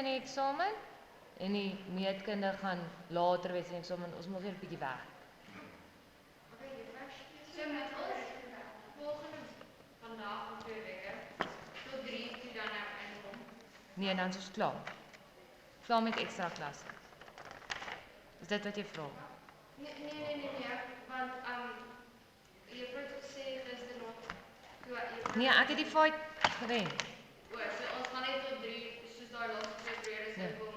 in die eksamen en die meetkunde gaan later wees in die eksamen. Ons moet weer 'n bietjie werk. So met ons volgende vandag of 2 weke tot 3 toe dan nou inkom. Nee, dan is ons klaar. Klaar met ekstra klasse. Is dit wat jy vra? Nee, want juffrou het gesê gister nog Nee, ek het die feit gewen. so ons gaan net tot 3 soos daai laaste 2 periodes Nee. inkom.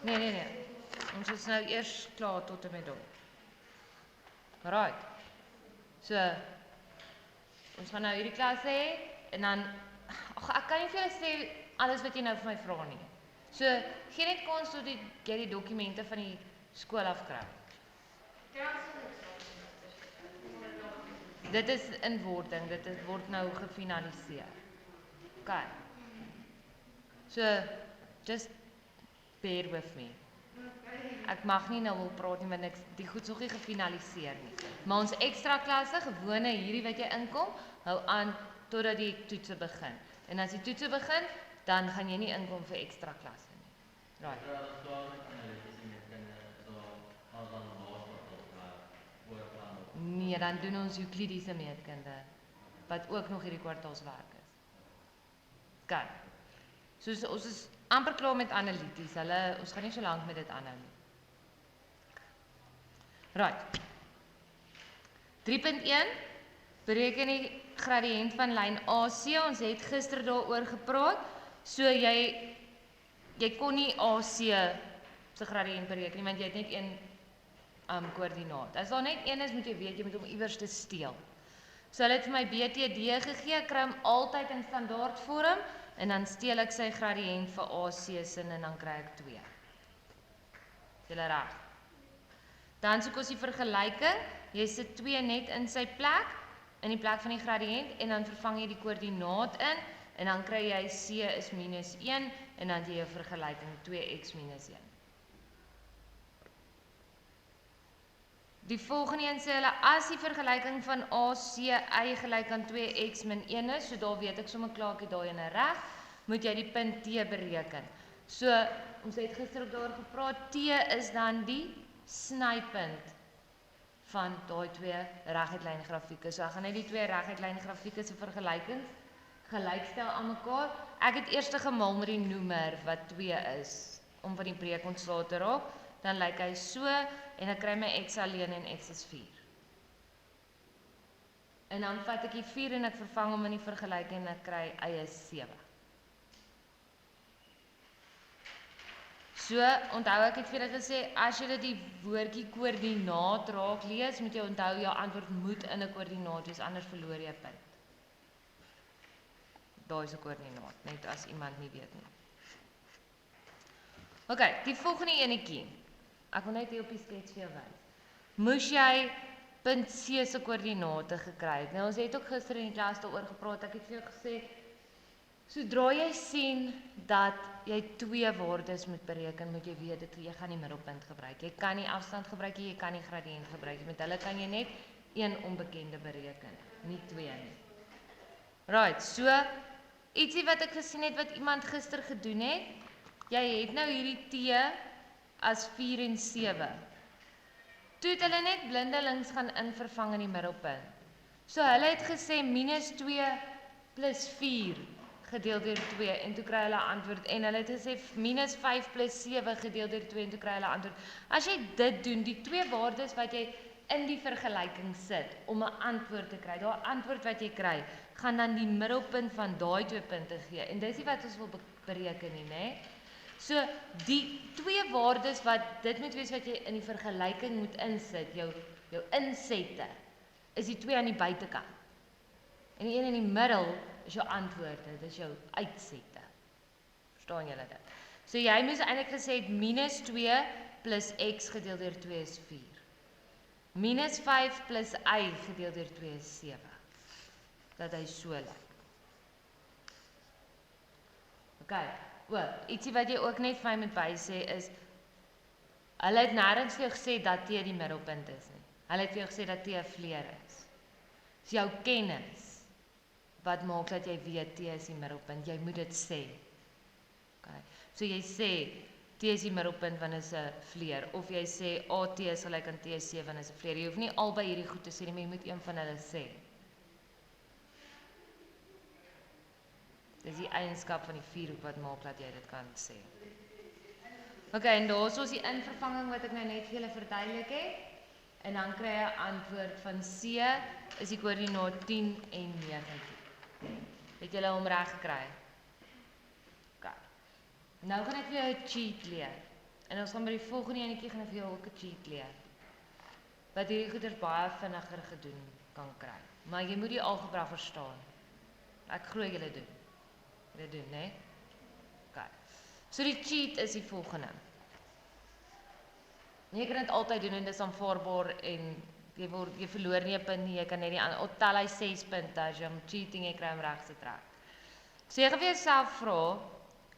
Nee. Ons is nou eers klaar tot en met daar. Right. So, ons gaan nou hierdie klas hê en dan ek kan nie vir julle sê alles wat jy nou vir my vra nie. So, gee net kans tot jy die dokumente van die skool af kry. Dit is in wording, word nou gefinaliseer. Okay. So, just bear with me. Ek mag nie nou wil praat nie want die goed is nog nie gefinaliseer nie. Maar ons ekstra klasse, gewone hierdie wat jy inkom, hou aan totdat die toetse begin. En as die toetse begin, dan gaan jy nie inkom vir ekstra klasse nie. Right. Nee, dan doen ons Euklidiese meetkunde wat ook nog hierdie kwartaalswerk is. Okay. So ons is amper klaar met analities. Ons gaan nie so lank met dit aanhou nie. Right. 3.1 bereken die gradiënt van lyn AC. Ons het gister daaroor gepraat. So jy kon nie AC se gradiënt bereken nie want jy het net een koördinaat. As daar net een is, moet jy weet jy moet hom iewers te steel. So hulle het vir my BTD gegee, ek kry hom altyd in standaard vorm en dan steel ek sy gradiënt vir AC sin en dan kry ek 2. Is julle reg? Dan soek ons die vergelyking. Jy sit 2 net in sy plek, in die plek van die gradiënt en dan vervang jy die koördinaat in en dan kry jy C is -1 en dan jy jou vergelyking 2x - 1. Die volgende een sê hulle as die vergelyking van AC y gelyk aan 2x - 1 is, so daar weet ek sommer klaar ek het daai ene reg, moet jy die punt T bereken. So ons het gister ook daaroor gepraat, T is dan die snypunt van daai 2 reguitlyn grafieke. So ek gaan net die 2 reguitlyn grafieke se vergelykings gelykstel aan mekaar. Ek het eers gemal met die noemer wat 2 is om van die breek ontslae te raak. Dan lyk hy so en ek kry my x alleen en x is 4. En dan vat ek die 4 en ek vervang hom in die vergelyking en ek kry y is 7. So, onthou ek het vir julle gesê, as jy die woordjie koördinaat raak lees, moet jy onthou jou antwoord moet in 'n koördinaat wees, anders verloor jy 'n punt. Daai is 'n koördinaat, net as iemand nie weet nie. Okay, die volgende enetjie. Ek wil net hier op die skets vir jou wys. Moes jy punt C se koördinate gekry het. Nou ons het ook gister in die klas daaroor gepraat. Ek het vir jou gesê sodra jy sien dat jy 2 waardes moet bereken, moet jy weet dat jy gaan nie middelpunt gebruik. Jy kan nie afstand gebruik nie, jy kan nie gradiënt gebruik nie. Met hulle kan jy net 1 onbekende bereken, nie 2 nie. Right, so ietsie wat ek gesien het wat iemand gister gedoen het. Jy het nou hierdie T as 4 en 7. Toe het hulle net blindelings gaan invervang in die middelpunt. So hulle het gesê -2 plus 4 gedeel deur 2 en toe kry hulle antwoord en hulle het gesê -5 plus 7 gedeel deur 2 en toe kry hulle antwoord. As jy dit doen, die 2 waardes wat jy in die vergelyking sit om 'n antwoord te kry, daai antwoord wat jy kry, gaan dan die middelpunt van daai 2 punte gee en dis wat ons wil bereken nie, né? So die 2 waardes wat dit moet wees wat jy in die vergelyking moet insit, jou insette, is die 2 aan die buitekant. En die een in die middel is jou antwoorde, dis jou uitsette. Verstaan julle dit? So jy moes eintlik gesê het -2 plus x gedeel deur 2 is 4. -5 plus y gedeel deur 2 is 7. Dat hy so lyk. Okay. Ietsie wat jy ook net vir my moet bysê is, hulle het nêrens vir jou gesê dat T die middelpunt is nie. Hulle het vir jou gesê dat T 'n vleer is. Dis jou kennis wat maak dat jy weet T is die middelpunt? Jy moet dit sê. Okay. So jy sê T is die middelpunt wanneer is 'n vleer of jy sê AT is gelyk aan TC wanneer is 'n vleer. Jy hoef nie albei hierdie goed te sê nie, maar jy moet een van hulle sê. Dis die eienskap van die vierhoek wat maak dat jy dit kan sê. Okay, en daarso is die invervanging wat ek nou net vir julle verduidelik het. En dan kry jy 'n antwoord van C is die koördinaat 10 en 19. Het julle hom reg gekry? Okay. Nou gaan ek vir jou 'n cheat leer. En ons gaan by die volgende enetjie gaan ek vir jou ook 'n cheat leer. Wat hierdie goeders baie vinniger gedoen kan kry. Maar jy moet die algebra verstaan. Ek glo julle doen. Julle doen, né? Okay. So die cheat is die volgende. Jy kan dit altyd doen en dis aanvaarbaar en jy verloor nie 'n punt nie, jy kan net die tel hy 6 punte as jy hom cheating jy kry hom reg se trek. So jy gaan vir jouself vra,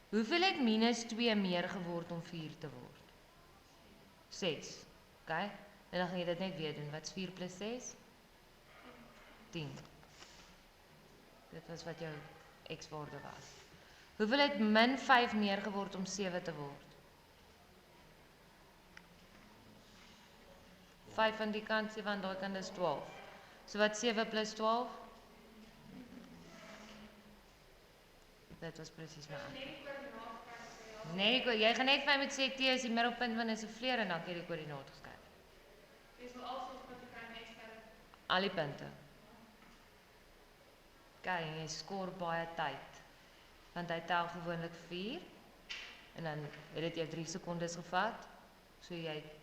hoeveel het minus 2 meer geword om 4 te word? 6. Okay? En dan gaan jy dit net weer doen. Wat is 4 plus 6? 10. Dit was wat jou x-waarde was. Hoeveel het min 5 meer geword om 7 te word? 5 aan die kant, 7 aan daai kant is 12. So wat 7 plus 12? Dit was presies my antwoord. Nee, jy gaan net vir my moet sê T is die middelpunt wanneer is 'n vleer en dan het jy die koördinaat geskryf. Dis wel alsoos wat jy kan ekstra. Al die punte. Kyk, jy skoor baie tyd. Want hy tel gewoonlik 4 en dan het dit jou 3 sekondes gevat. So jy het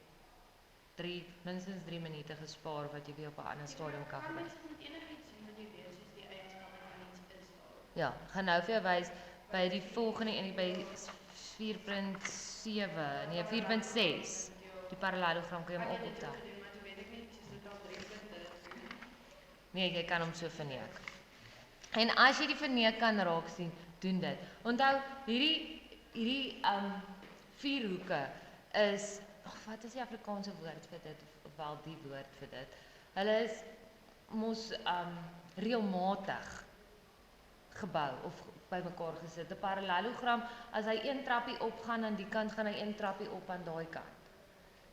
minstens 3 minute gespaar wat jy weer op 'n ander stadium kan gebruik. Mens moet enigiets doen wat jy weet soos die eienskappe van iets is daar. Ja, gaan nou vir jou wys by die volgende en by 4.7, nee 4.6. Die parallelogram kan jy hom ook optel. Nee, jy kan hom so verneek. En as jy die verneek kan raak sien, doen dit. Onthou, hierdie vier hoeke is, wat is die Afrikaanse woord vir dit of wel die woord vir dit? Hulle is mos reëlmatig gebou of bymekaar gesit. 'n Parallelogram, as hy een trappie opgaan aan die kant, gaan hy een trappie op aan daai kant.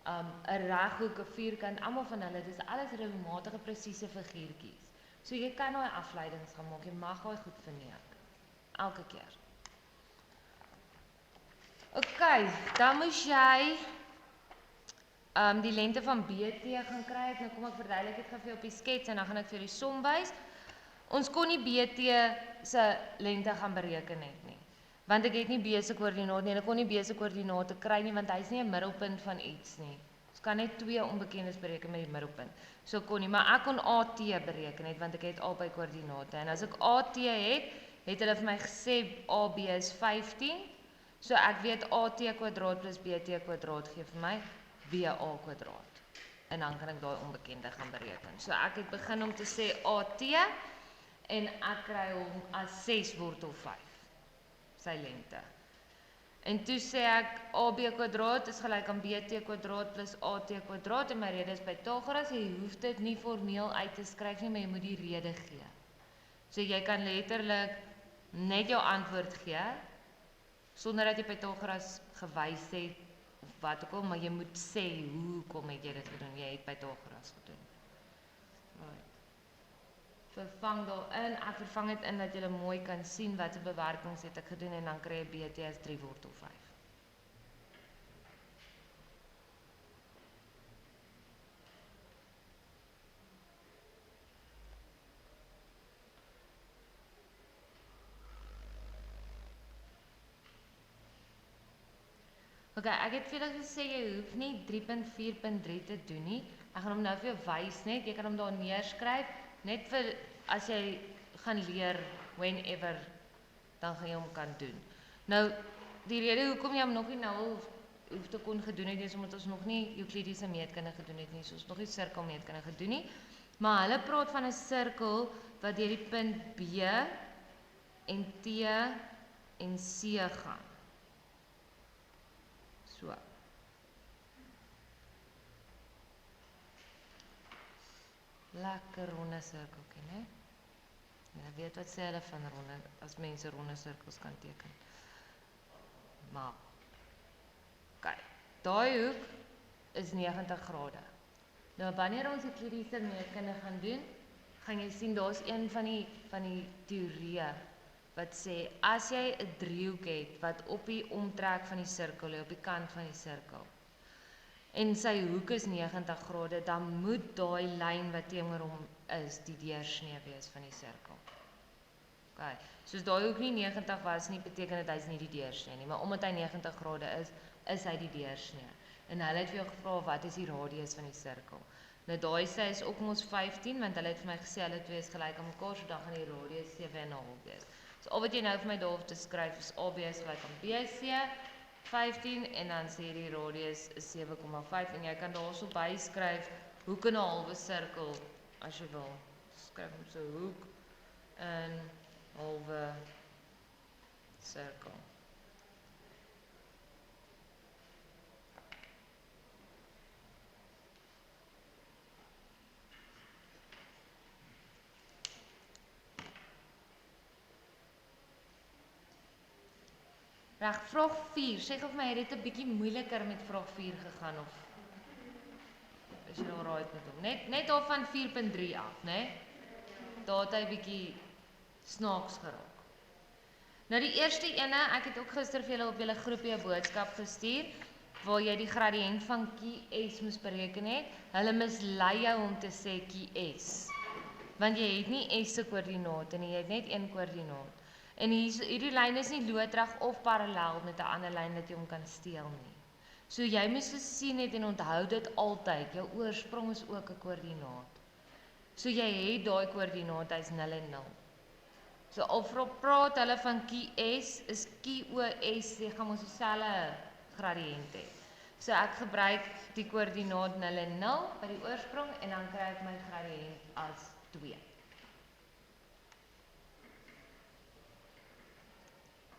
'n reghoek, 'n vierkant, almal van hulle, dis alles reëlmatige presiese figuurtjies. So jy kan daai afleidings gaan maak, jy mag daai goed verneek. Elke keer. OK, dan moes jy die lengte van BT gaan kry. Nou kom ek verduidelik dit gou vir jou op die skets en dan gaan ek vir jou die som wys. Ons kon nie BT se lengte gaan bereken net nie. Want ek het nie B se koördinaat nie en ek kon nie B se koördinate kry nie want hy's nie 'n middelpunt van iets nie. Ons kan net twee onbekendes bereken met die middelpunt. So kon nie, maar ek kon AT bereken net want ek het albei koördinate. En as ek AT het hulle vir my gesê AB is 15. So ek weet AT kwadraat plus BT kwadraat gee vir my BA kwadraat. En dan kan ek daai onbekende gaan bereken. So ek het begin om te sê AT en ek kry hom as 6 wortel 5. Sy lengte. En toe sê ek AB kwadraat is gelyk aan BT kwadraat plus AT kwadraat en my rede is Pythagoras. Jy hoef dit nie formeel uit te skryf nie, maar jy moet die rede gee. So jy kan letterlik net jou antwoord gee sonder dat jy Pythagoras gewys het of wat ook al, maar jy moet sê hoekom het jy dit gedoen? Jy het Pythagoras gedoen. Right. Vervang daarin, ek vervang dit in dat jy mooi kan sien wat se bewerkings het ek gedoen en dan kry jy BT as 3 wortel 5. Ok, ek het vir julle gesê jy hoef nie 3.4.3 te doen nie. Ek gaan hom nou vir jou wys net. Jy kan hom daar neerskryf net vir as jy gaan leer whenever dan gaan jy hom kan doen. Nou die rede hoekom jy hom nog nie nou hoef te kon gedoen het is omdat ons nog nie Euklidiese meetkunde gedoen het nie. So ons nog nie sirkelmeetkunde gedoen nie. Maar hulle praat van 'n sirkel wat deur die punt B en T en C gaan. So. Lekker ronde sirkeltjie, né? Jy weet wat sê hulle van ronde, as mense ronde sirkels kan teken. Maar, kyk, daai hoek is 90 grade. Nou, wanneer ons die kliniese meetkunde gaan doen, gaan jy sien, daar's een van die teorieë, wat sê, as jy 'n driehoek het, wat op die omtrek van die sirkel, op die kant van die sirkel, en sy hoek is 90 grade, dan moet daai lyn wat teenoor hom is, die deursnee wees van die sirkel. Okay. Soos daai hoek nie 90 was nie, beteken dit hy's nie die deursnee nie, maar omdat hy 90 grade is hy die deursnee. En hulle het vir jou gevra, wat is die radius van die sirkel? Nou daai sê is ook ons 15, want hulle het vir my gesê, hulle twee is gelyk aan mekaar, so dan gaan die radius 7,5 wees. So al wat jy nou vir my daar hoef te skryf, is AB is gelyk aan BC, 15, en dan sê die radius is 7,5, en jy kan daarso byskryf, hoek in 'n halwe sirkel, as jy wil. Skryf hom so, hoek in halwe sirkel. Reg, vraag 4. Sê gou vir my, het dit 'n bietjie moeiliker met vraag 4 gegaan of is jy nou right met hom? Net al van 4.3 af, né? Daar het hy bietjie snaaks geraak. Nou die eerste ene, ek het ook gister vir julle op julle groepie 'n boodskap gestuur waar jy die gradiënt van QS moes bereken het. Hulle mislei jou om te sê QS. Want jy het nie S se koördinate nie, jy het net een koördinaat. En hierdie lyn is nie loodreg of parallel met 'n ander lyn dat jy hom kan steel nie. So jy moet gesien het en onthou dit altyd, jou oorsprong is ook 'n koördinaat. So jy het daai koördinaat, hy's 0 en 0. So of praat hulle van QS, is QOS, jy gaan ons dieselfde gradiënt hê. So ek gebruik die koördinaat 0 en 0 by die oorsprong en dan kry ek my gradiënt as 2.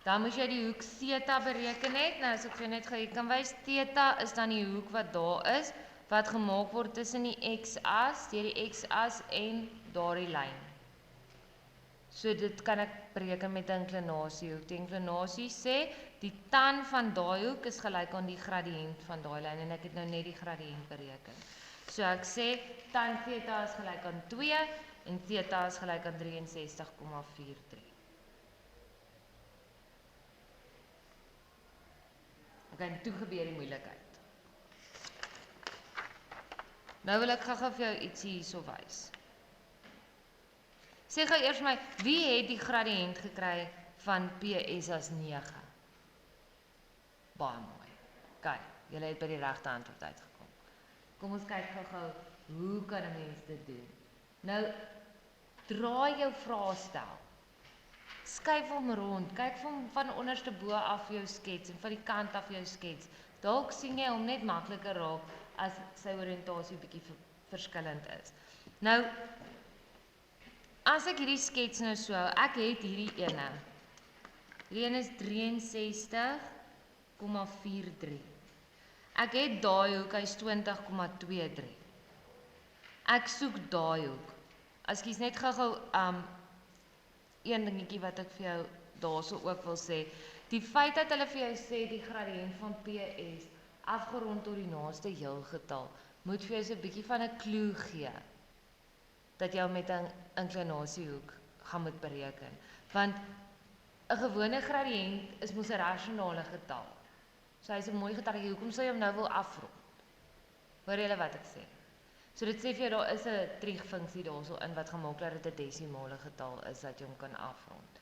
Dan moet jy die hoek theta bereken het. Nou as ek vir net gou hier kan wys, theta is dan die hoek wat daar is, wat gemaak word tussen die x-as, deur die x-as en daardie lyn. So dit kan ek bereken met 'n inklinasiehoek. Die inklinasie sê die tan van daai hoek is gelyk aan die gradiënt van daai lyn en ek het nou net die gradiënt bereken. So ek sê tan theta is gelyk aan 2 en theta is gelyk aan 63,43. Okay, toe gebeur die moeilikheid. Nou wil ek gou-gou vir jou ietsie hierso wys. Sê gou eers my, wie het die gradiënt gekry van PS as 9? Baie mooi. Kyk, julle het by die regte antwoord uitgekom. Kom ons kyk gou-gou, hoe kan 'n mens dit doen? Nou, draai jou vraestel. Skuif hom rond, kyk van onderste bo af jou skets en van die kant af jou skets. Dalk sien jy hom net makliker raak as sy oriëntasie bietjie verskillend is. Nou, as ek hierdie skets nou so hou, ek het hierdie ene. Hierdie ene is 63,43. Ek het daai hoek, hy's 20,23. Ek soek daai hoek. As ek net gou-gou een dingetjie wat ek vir jou daarso ook wil sê, die feit dat hulle vir jou sê die gradiënt van PS afgerond tot die naaste heelgetal, moet vir jou so 'n bietjie van 'n klou gee dat jy met 'n inklinasiehoek gaan moet bereken. Want 'n gewone gradiënt is mos 'n rasionale getal. So hy's 'n mooi getal, hoekom sou jy hom nou wil afrond? Hoor julle wat ek sê? So dit sê vir jou daar is 'n triegfunksie daarso in wat gemaak dat dit 'n desimale getal is dat jy hom kan afrond.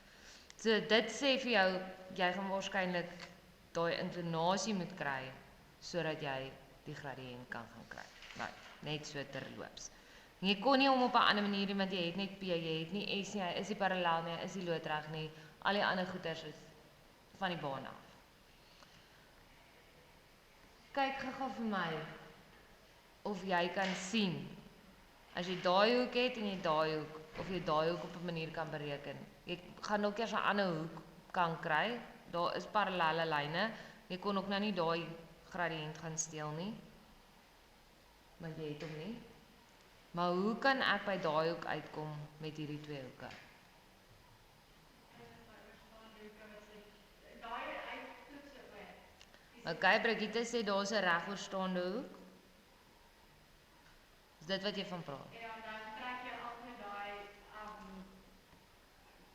So dit sê vir jou jy gaan waarskynlik daai inklinasie moet kry sodat jy die gradiënt kan gaan kry. Nou, net so terloops. Jy kon nie hom op 'n ander manier doen want jy het net P, jy het nie S nie, hy is nie parallel nie, hy is nie loodreg nie. Al die ander goeters is van die baan af. Kyk gou-gou vir my of jy kan sien, as jy daai hoek het en jy daai hoek, of jy daai hoek op 'n manier kan bereken. Jy gaan ook eers 'n ander hoek kan kry, daar is parallelle lyne, jy kon ook nou nie daai gradiënt gaan steel nie, want jy het hom nie. Maar hoe kan ek by daai hoek uitkom met hierdie twee hoeke? Okay, Brigitte sê daar's 'n regoorstaande hoek. Is dit wat jy van praat? Ja, dan trek jy altyd daai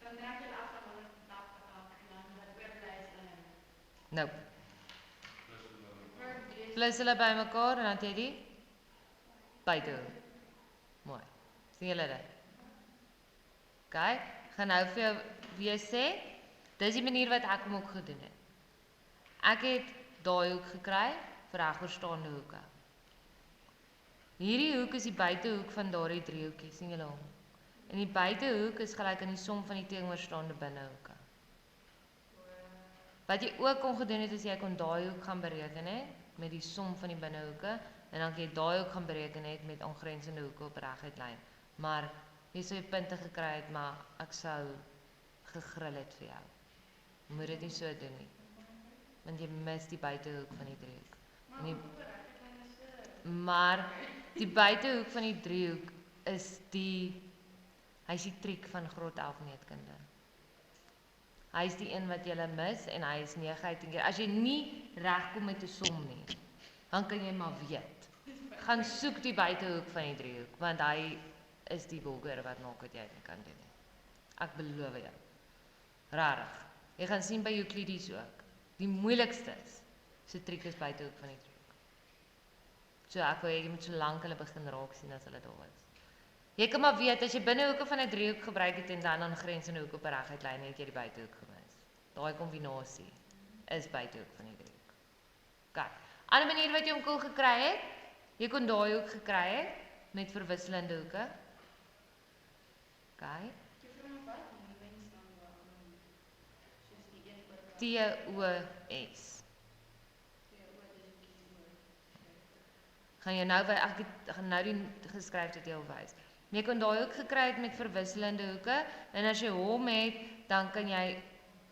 dan trek jy af van 180 af en dan wat oorbly is dan Nou, plus hulle bymekaar en dan het jy die buitehoek. Mooi. Sien julle dit? Okay, gaan nou vir jou weer sê, dis die manier wat ek hom ook gedoen het. Ek het daai hoek gekry vir regoorstaande hoeke. Hierdie hoek is die buitehoek van daardie driehoekie, sien julle hom? En die buitehoek is gelyk aan die som van die teenoorstaande binnehoeke. Wat jy ook kon gedoen het, is jy kon daai hoek gaan bereken het met die som van die binnehoeke en dan kan jy daai hoek gaan bereken het met aangrensende hoeke op reguit lyn. Maar jy sou jy punte gekry het, maar ek sou gegrill het vir jou. Jy moet dit nie so doen nie. Want jy mis die buitehoek van die driehoek. Maar die buitehoek van die driehoek is hy's die triek van graad 11 meetkunde. Hy is die een wat jy mis en hy is 9/10 keer. As jy nie regkom met 'n som nie, dan kan jy maar weet. Gaan soek die buitehoek van die driehoek want hy is die bulgur wat maak dat jy dit kan doen. Ek beloof jou. Rarig. Jy gaan sien by Euclides ook. Die moeilikste se triek is buitehoek van die driehoek. So ek wil jy moet so lank hulle begin raak sien as hulle daar is. Jy kan maar weet as jy binnehoeke van 'n driehoek gebruik het en dan aangrensende hoeke op 'n reguit lyn het jy die buitehoek gemis. Daai kombinasie is buitehoek van die driehoek. OK. Ander manier wat jy hom kon gekry het, jy kon daai hoek gekry het met verwisselende hoeke. OK. TOS. Gaan jy nou by ek gaan nou die geskryf dit jou wys. Jy kon daai hoek gekry het met verwisselende hoeke en as jy hom het, dan kan jy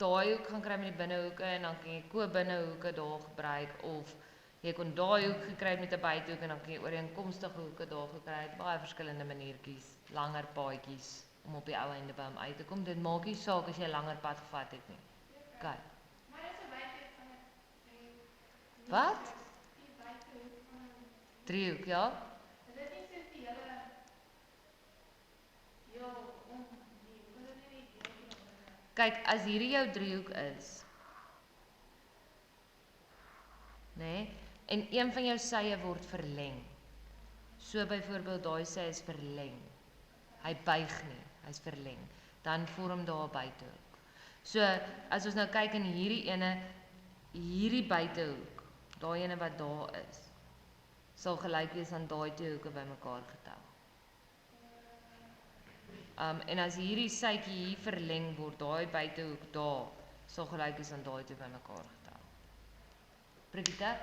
daai hoek gaan kry met die binnehoeke en dan kan jy ko-binnehoeke daar gebruik of jy kon daai hoek gekry het met 'n buitehoek en dan kan jy ooreenkomstige hoeke daar gekry het. Baie verskillende maniertjies, langer paadjies om op die ou einde by hom uit te kom. Dit maak nie saak as jy 'n langer pad gevat het nie. OK. Maar dit is 'n buitehoek van 'n Wat? die buitehoek van 'n Driehoek, ja? Dit is nie so die hele Kyk, as hierdie jou driehoek is, nê? En een van jou sye word verleng. So byvoorbeeld daai sy is verleng. Hy buig nie, hy's verleng. Dan vorm daar 'n buitehoek. So as ons nou kyk in hierdie buitehoek, daai ene wat daar is, sal gelyk wees aan daai twee hoeke bymekaar getel. En as hierdie sytjie hier verleng word, daai buitehoek daar, sal gelyk wees aan daai twee bymekaar getel. Brigitte?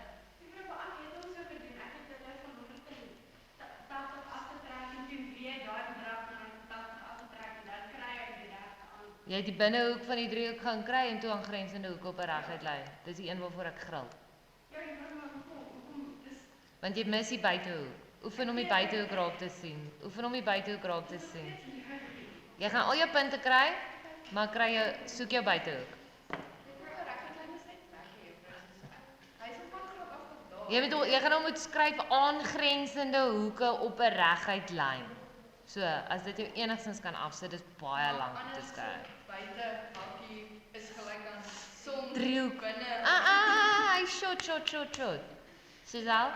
Jy het die binnehoek van die driehoek gaan kry en toe aangrensende hoeke op 'n reguit lyn. Dis die een waarvoor ek gril. Want jy mis die buitehoek. Oefen om die buitehoek raak te sien. Oefen om die buitehoek raak te sien. Jy gaan al jou punte kry, maar soek jou buitehoek. Jy gaan nou moet skryf aangrensende hoeke op 'n reguit lyn. So, as dit jou enigstens kan afsit, dis baie lank om te skryf. Buite hakkie is gelyk aan som Driehoek. binne. Hy shot. Suzal?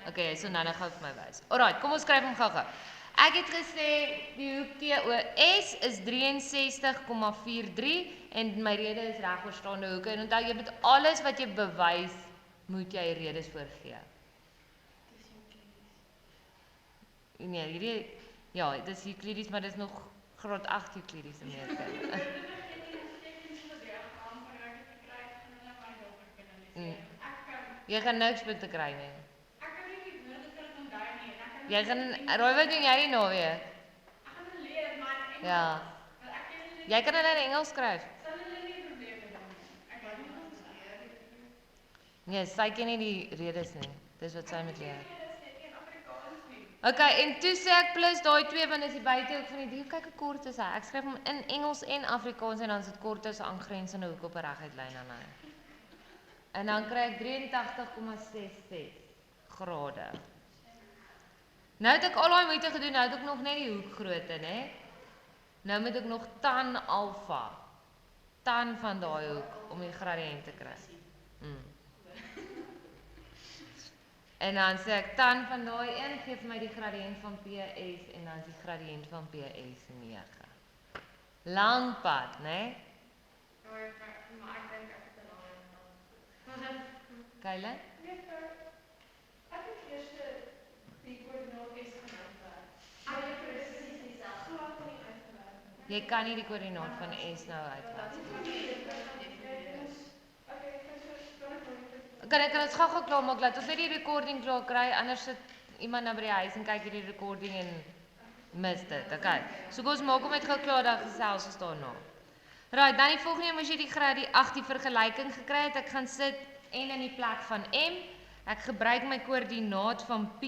Okay, so nou gou vir my wys. Alraai, kom ons skryf hom gou-gou. Ek het gesê die hoek TOS is 63,43 en my rede is regoorstaande hoeke. En onthou jy met alles wat jy bewys, moet jy redes voorgee. Nee, hierdie dis Euclides, maar dis nog graad 8 Euclides in meetkunde. Jy gaan niks punte kry nie. Jy gaan raai wat doen jy die naweek? Ja. Jy kan hulle in Engels skryf. Nee, sy ken nie die redes nie. Dis wat sy moet leer. Okay, en toe sê ek plus daai 2 want is die buitehoek van die 3. Kyk hoe kort is hy. Ek skryf hom in Engels en Afrikaans en dan is dit kort as 'n aangrensende hoek op 'n reguit lyn aan hy. En dan kry ek 83,66 grade. Nou het ek al daai moeite gedoen, nou het ek nog net die hoekgrootte, né? Nou moet ek nog tan alfa. Tan van daai hoek om die gradiënt te kry. En dan sê ek tan van daai een gee vir my die gradiënt van PS en dan is die gradiënt van PS 9. Lang pad, né? Maar ek dink ek het 'n lang. Kylie? Ek het eers die koördinaat S genoem. Maar jy presies dieselfde glad nie uitgewerk. Jy kan nie die koördinaat van S nou uitwerk. Kan ek dit gou klaar maak laat ons net die recording klaar kry anders sit iemand nou by die huis en kyk hierdie recording en mis dit. Okay. So kom ons maak hom net gou klaar dan gesels ons daarna. Right, dan die volgende moet jy die vergelyking gekry het. Ek gaan sit N in die plek van M. Ek gebruik my koördinaat van P.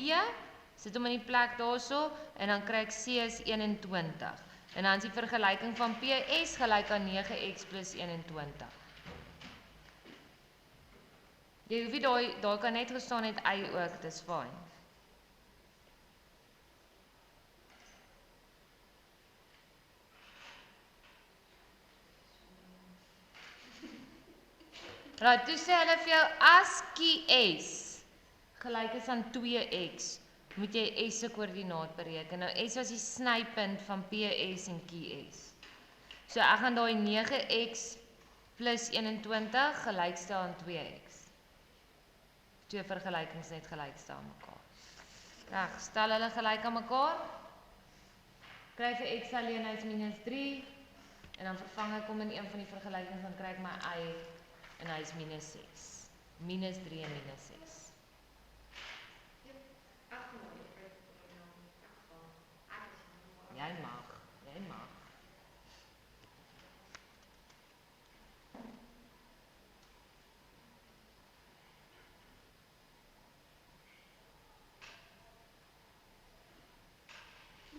Sit hom in die plek daarso en dan kry ek C is 21. En dan is die vergelyking van PS gelyk aan 9x plus 21. Jy hoef nie daar kan net gestaan het y ook, dis fyn. Right, toe sê hulle vir jou as QS gelyk is aan 2x, moet jy S se koördinaat bereken. Nou S was die snypunt van PS en QS. So ek gaan daai 9x plus 21 gelykstel aan 2x. Twee vergelykings net gelykstel aan mekaar. Reg, stel hulle gelyk aan mekaar. Kry vir x alleen hy's -3 en dan vervang ek hom in een van die vergelykings dan kry ek my y en hy's -6. -3 en -6. Jy mag.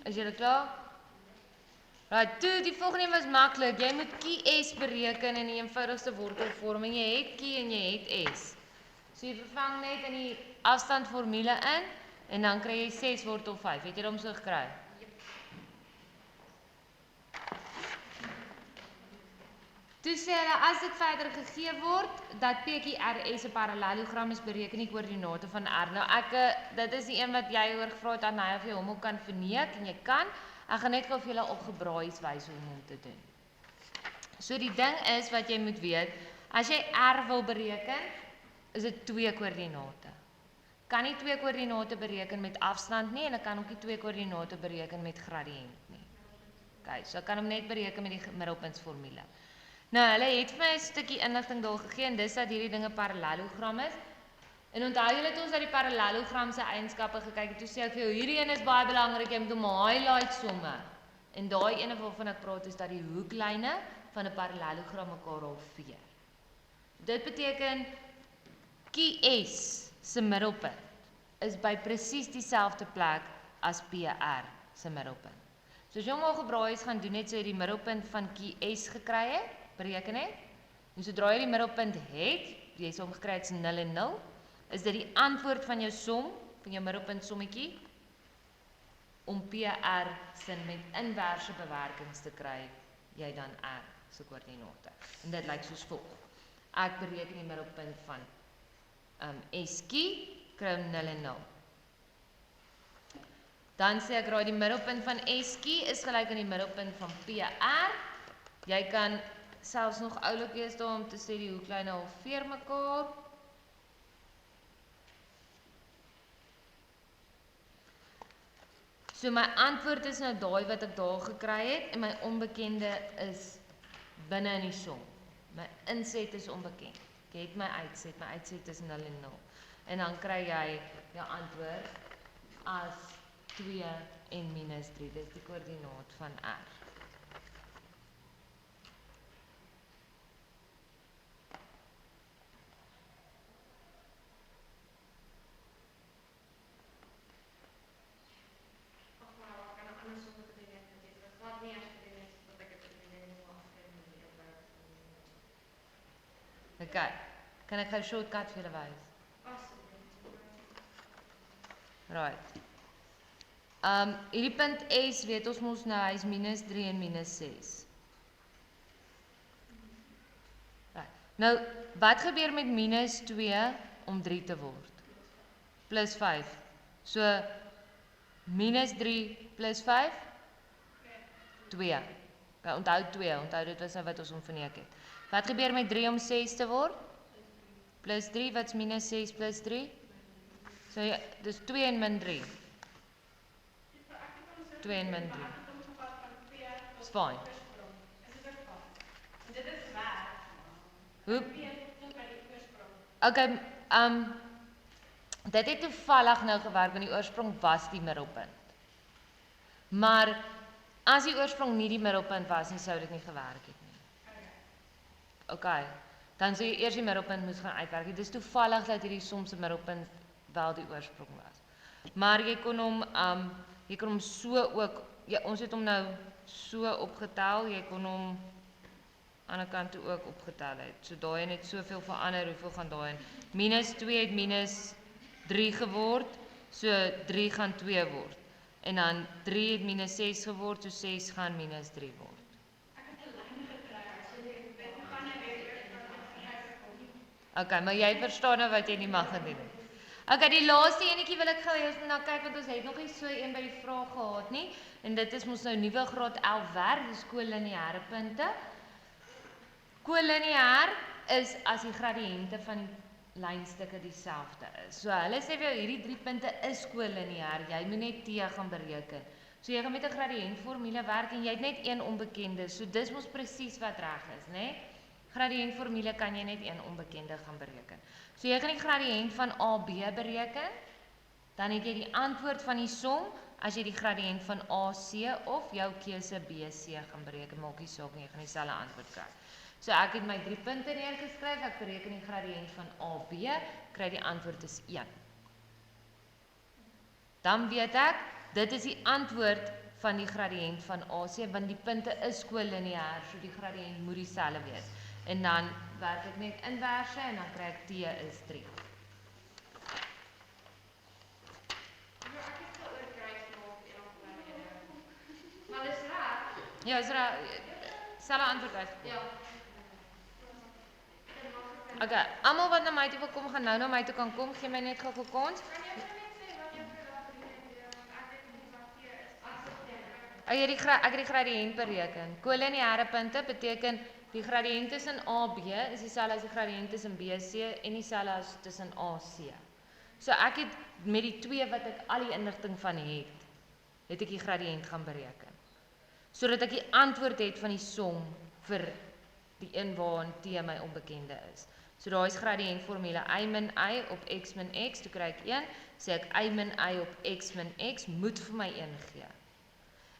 Is julle klaar? Right, toe die volgende een was maklik. Jy moet QS bereken in die eenvoudigste wortelvorm en jy het Q en jy het S. So jy vervang net in die afstandformule in en dan kry jy 6 wortel 5. Het jy hom so gekry? Toe sê hulle as dit verder gegee word dat PQRS 'n parallelogram is, bereken die koördinate van R. Nou dit is die een wat jy oor gevra het aan hy of jy hom ook kan verneek en jy kan. Ek gaan net gou vir julle opgebraai's wys hoe om te doen. So die ding is wat jy moet weet, as jy R wil bereken, is dit 2 koördinate. Kan nie 2 koördinate bereken met afstand nie en ek kan ook nie 2 koördinate bereken met gradiënt nie. Okay, so ek kan hom net bereken met die middelpuntsformule. Nou, hulle het vir my 'n stukkie inligting daar gegee en dis dat hierdie ding 'n parallelogram is. En onthou julle het ons dat die parallelogram se eienskappe gekyk het. Toe sê ek vir jou hierdie een is baie belangrik, jy moet hom highlight sommer. En daai ene waarvan ek praat is dat die hoeklyne van 'n parallelogram mekaar halveer. Dit beteken QS se middelpunt is by presies dieselfde plek as PR se middelpunt. So as jy hom algebraies gaan doen net so jy die middelpunt van QS gekry het, bereken het. En sodra jy die middelpunt het, jy sê hom gekry het 0 en 0, is dit die antwoord van jou som, van jou middelpunt sommetjie, om PR sin met inverse bewerkings te kry, jy dan R se koördinate. En dit lyk soos volg. Ek bereken die middelpunt van SQ, kry hom 0 en 0. Dan sê ek raai die middelpunt van SQ is gelyk aan die middelpunt van PR. Jy kan selfs nog oulik wees daar om te sê die hoeklyne halveer mekaar. So my antwoord is nou daai wat ek daar gekry het en my onbekende is binne in die som. My inset is onbekend. Ek het my uitset is 0 en 0. En dan kry jy jou antwoord as 2 en -3. Dis die koördinaat van R. Okay. Kan ek gou 'n shortcut vir julle wys? Right. Hierdie punt S weet ons mos nou hy is -3 en -6. Right. Nou, wat gebeur met -2 om 3 te word? +5. So -3 + 5? 2. Okay, onthou 2, onthou dit was nou wat ons omverneek het. Wat gebeur met 3 om 6 te word? +3, wat's -6 + 3? So ja, dis 2 en -3. 2 en -3. Dis fine. Hoe? Okay, dit het toevallig nou gewerk want die oorsprong was die middelpunt. Maar as die oorsprong nie die middelpunt was nie, sou dit nie gewerk het nie. Okay. Dan sou jy eers die middelpunt moes gaan uitwerk. Dit is toevallig dat hierdie som se middelpunt wel die oorsprong was. Maar jy kon hom so ook, ja, ons het hom nou so opgetel, jy kon hom aan die ander kant toe ook opgetel het. So daai net soveel verander, hoeveel gaan daai in? -2 het -3 geword, so 3 gaan 2 word. En dan 3 het -6 geword, so 6 gaan -3 word. Okay, maar jy verstaan nou wat jy nie mag gedoen het. Okay, die laaste enetjie wil ek gou hê ons moet nou kyk want ons het nog nie so een by die vraag gehad nie. En dit is mos nou nuwe graad 11 werk, dis kollineêre punte. Kollineêr is as die gradiënte van die lynstukke dieselfde is. So hulle sê vir jou hierdie 3 punte is kollineêr. Jy moet net T gaan bereken. So jy gaan met 'n gradiëntformule werk en jy het net een onbekende. So dis mos presies wat reg is, né? Nee? Gradiëntformule kan jy net een onbekende gaan bereken. So jy gaan die gradiënt van AB bereken, dan het jy die antwoord van die som as jy die gradiënt van AC of jou keuse BC gaan bereken, maak nie saak nie, jy gaan dieselfde antwoord kry. So ek het my 3 punte neergeskryf, ek bereken die gradiënt van AB, kry die antwoord is 1. Dan weet ek, dit is die antwoord van die gradiënt van AC, want die punte is kollineêr, so die gradiënt moet dieselfde wees. En dan werk ek net inverse en dan kry ek T is 3. Maar dis reg. Ja, is reg. Selfe antwoord uit. Ja. Okay, almal wat na my toe wil kom, gaan nou na my toe kan kom, gee my net gou kans. Ek het die gradiënt bereken. Kollineêre punte beteken die gradiënt tussen AB is dieselfde as die gradiënt tussen BC en dieselfde as tussen AC. So ek het met die 2 wat ek al die inligting van het ek die gradiënt gaan bereken. Sodat ek die antwoord het van die som vir die een waarin T my onbekende is. So daar is gradiëntformule y min y op x min x, toe kry ek 1, sê ek y min y op x min x moet vir my 1 gee.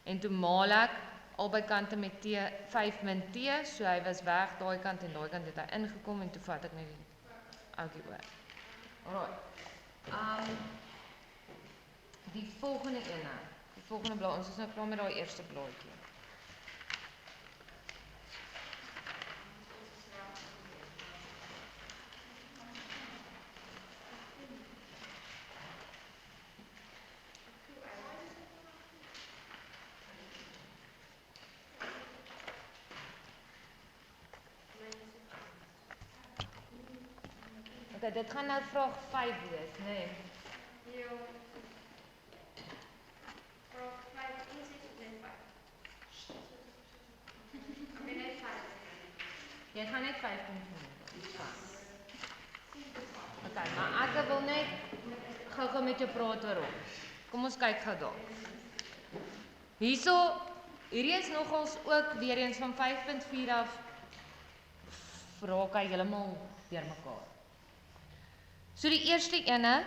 En toe maal ek albei kante met T, 5 min T, so hy was weg, daai kant en daai kant het hy ingekom en toe vat ek net die ouetjie oor. Alright. Die volgende ene, die volgende blaai, ons is nou klaar met daai eerste blaadjie. Okay, dit gaan nou vraag 5 wees, né? Nee. Jo. Vraag 5, 1, 6 of net 5? Okay, net 5. Jy gaan net 5 punte neem. Okay, maar ek wil net gou met jou praat oor. Kom ons kyk gou daar. Hierdie is nogals ook weer eens van 5.4 af raak hy heeltemal deurmekaar. So die eerste ene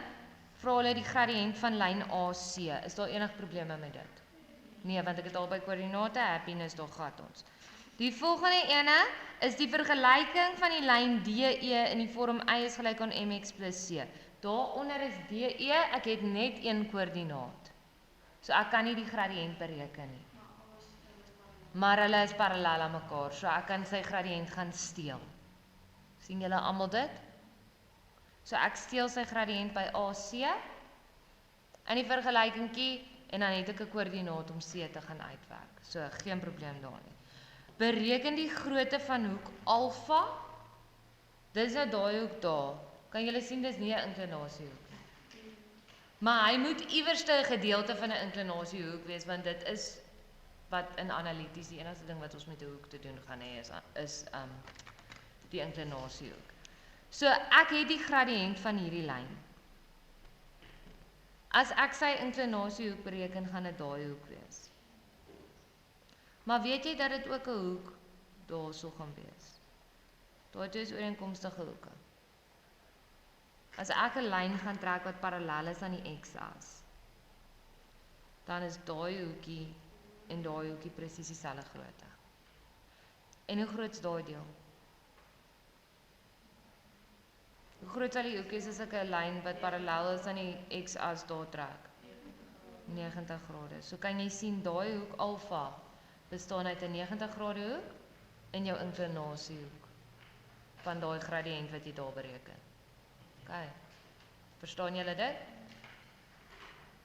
vra hulle die gradiënt van lyn AC. Is daar enige probleme met dit? Nee, want ek het albei koördinate, happiness, daar gat ons. Die volgende ene is die vergelyking van die lyn DE in die vorm y is gelyk aan mx plus c. Daaronder is DE, ek het net een koördinaat. So ek kan nie die gradiënt bereken nie. Maar hulle is parallel aan mekaar, so ek kan sy gradiënt gaan steel. Sien julle almal dit? So ek steel sy gradiënt by AC in die vergelykingkie en dan het ek 'n koördinaat om C te gaan uitwerk. So geen probleem daar nie. Bereken die grootte van hoek alfa. Dis nou daai hoek daar. Kan julle sien dis nie 'n inklinasiehoek nie. Maar hy moet iewerste 'n gedeelte van 'n inklinasiehoek wees want dit is wat in analities die enigste ding wat ons met 'n hoek te doen gaan hê is die inklinasiehoek. So ek het die gradiënt van hierdie lyn. As ek sy inklinasiehoek bereken, gaan dit daai hoek wees. Maar weet jy dat dit ook 'n hoek daarso gaan wees? Daai twee is ooreenkomstige hoeke. As ek 'n lyn gaan trek wat parallel is aan die x-as, dan is daai hoekie en daai hoekie presies dieselfde grootte. En hoe groot is daai deel? Hoe groot sal die hoek wees as ek 'n lyn wat parallel is aan die x-as daar trek? 90 grade. So kan jy sien daai hoek alfa bestaan uit 'n 90 grade hoek en jou inklinasiehoek van daai gradiënt wat jy daar bereken. OK. Verstaan julle dit?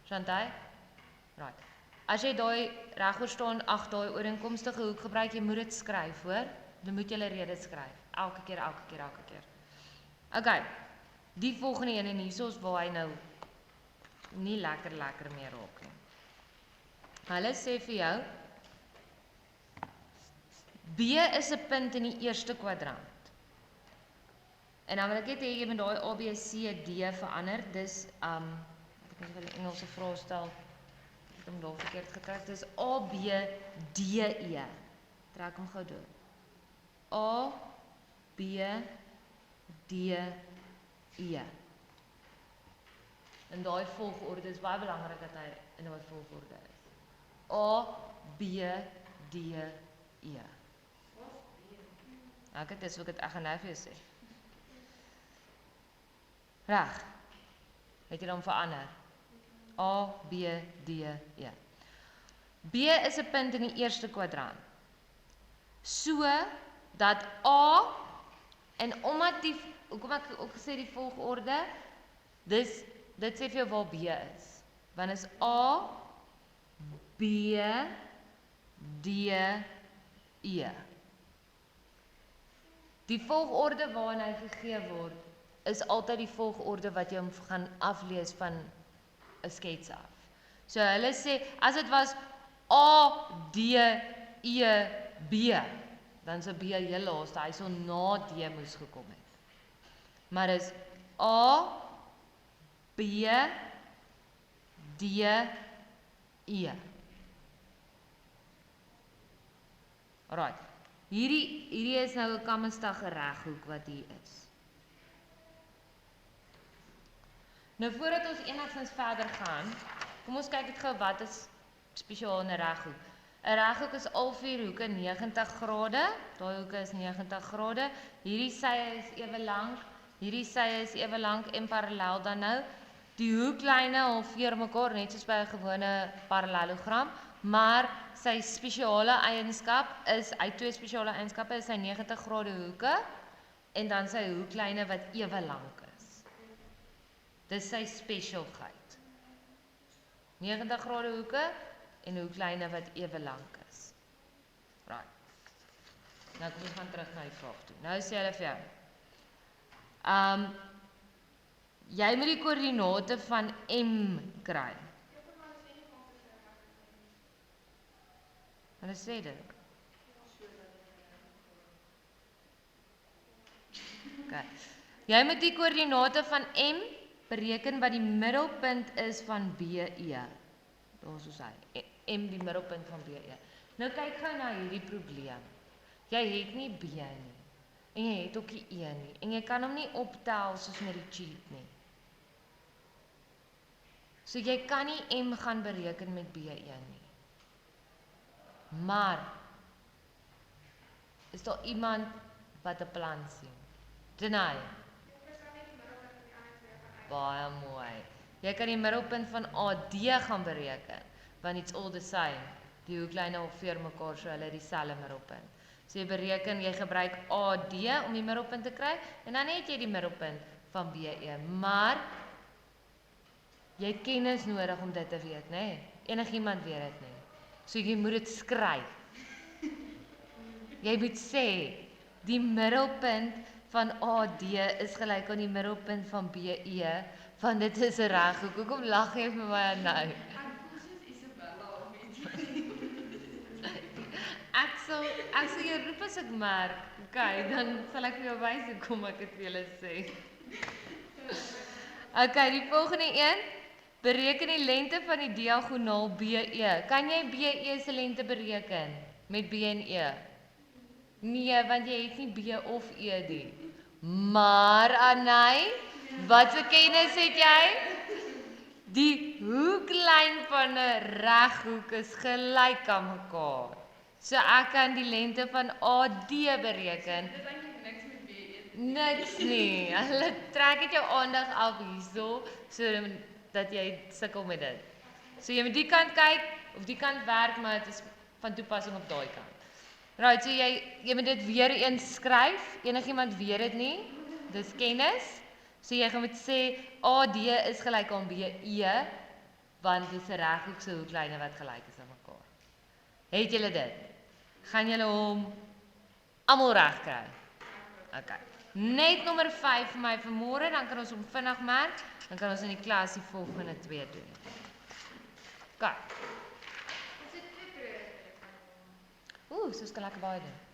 Chantal? Right. As jy daai regoor staan, daai ooreenkomstige hoek gebruik, jy moet dit skryf, hoor? Dan moet jy redes skryf. Elke keer. OK. Die volgende een en hierso is waar hy nou nie lekker meer raak nie. Hulle sê vir jou B is 'n punt in die eerste kwadrant. En dan wil ek net hê jy moet daai A, B, C, D verander. Dis ek moet wel 'n Engelse vraag stel. Ek het hom daar verkeerd getrek. Dis A, B, D, E. Trek hom gou deur. A, B, D, E. In daai volgorde is baie belangrik dat hy in daai volgorde is. A, B, D, E. Ek dis ook ek gaan nou vir jou sê. Reg. Het jy dan verander? A, B, D, E. B is 'n punt in die eerste kwadrant. So dat A en omdat hoekom ek ook gesê die volgorde, dit sê vir jou waar B is. Want is A, B, D, E. Die volgorde waarin hy gegee word, is altyd die volgorde wat jy hom gaan aflees van 'n skets af. So hulle sê, as dit was A, D, E, B, dan sou B heel laaste, hy sou na D moes gekom het. Maar is A, B, D, E. Alright. Hierdie is nou 'n kamestige reghoek wat hier is. Nou voordat ons enigstens verder gaan, kom ons kyk net gou wat is spesiaal in 'n reghoek. 'n Reghoek is al vier hoeke 90 grade. Daai hoeke is 90 grade. Hierdie sye is ewe lank, hierdie sye is ewe lank en parallel dan nou. Die hoeklyne halveer mekaar net soos by 'n gewone parallelogram, maar sy spesiale eienskap is, hy twee spesiale eienskappe is sy 90 grade hoeke en dan sy hoeklyne wat ewe lank is. Dis sy spesialheid. 90 grade hoeke en hoeklyne wat ewe lank is. Right. Nou kom ons gaan terug na die vraag toe. Nou sê hulle vir jou. Jy moet die koördinate van M kry. Hulle sê dit. Okay. Jy moet die koördinate van M bereken wat die middelpunt is van BE. Daar is hy. M die middelpunt van BE. Nou kyk gou na hierdie probleem. Jy het nie B nie. En jy het ook nie E nie. En jy kan hom nie optel soos met die cheat nie. So jy kan nie M gaan bereken met BE nie. Maar is daar iemand wat 'n plan sien? Denai. Baie mooi. Jy kan die middelpunt van AD gaan bereken, want it's all the same. Die hoeklyne ongeveer mekaar, so hulle dieselfde middelpunt. So jy bereken, jy gebruik AD om die middelpunt te kry en dan het jy die middelpunt van BE. Maar jy het kennis nodig om dit te weet, né? Enigiemand weet dit nie. So jy moet dit skryf. Jy moet sê die middelpunt van AD is gelyk aan die middelpunt van BE, want dit is 'n reghoek. Hoekom lag jy vir my nou? Ek voel soos Isabella of iets. Ek sal jou roep as ek merk. Okay, dan sal ek vir jou wys hoekom ek dit vir julle sê. Okay, die volgende een. Bereken die lengte van die diagonaal BE. Kan jy BE se lengte bereken met B en E? Nee, want jy het nie B of E nie. Maar Anay, wat se kennis het jy? Die hoeklyn van 'n reghoek is gelyk aan mekaar. So ek kan die lengte van AD bereken. Dit is eintlik niks met BE. Niks nie. Hulle trek dit jou aandag af hierso sodat jy sukkel met dit. So jy moet die kant kyk of die kant werk, maar dit is van toepassing op daai kant. Right, so jy moet dit weer eens skryf. Enigiemand weet dit nie. Dis kennis. So jy gaan moet sê AD is gelyk aan BE, want dit is 'n reghoekse hoeklyne wat gelyk is aan mekaar. Het julle dit? Gaan julle hom almal reg kry? Okay. Net nommer 5 vir my vanmôre, dan kan ons hom vinnig merk, dan kan ons in die klas die volgende 2 doen. Okay. Is dit 2 projekte? Soos kan lekker baie doen.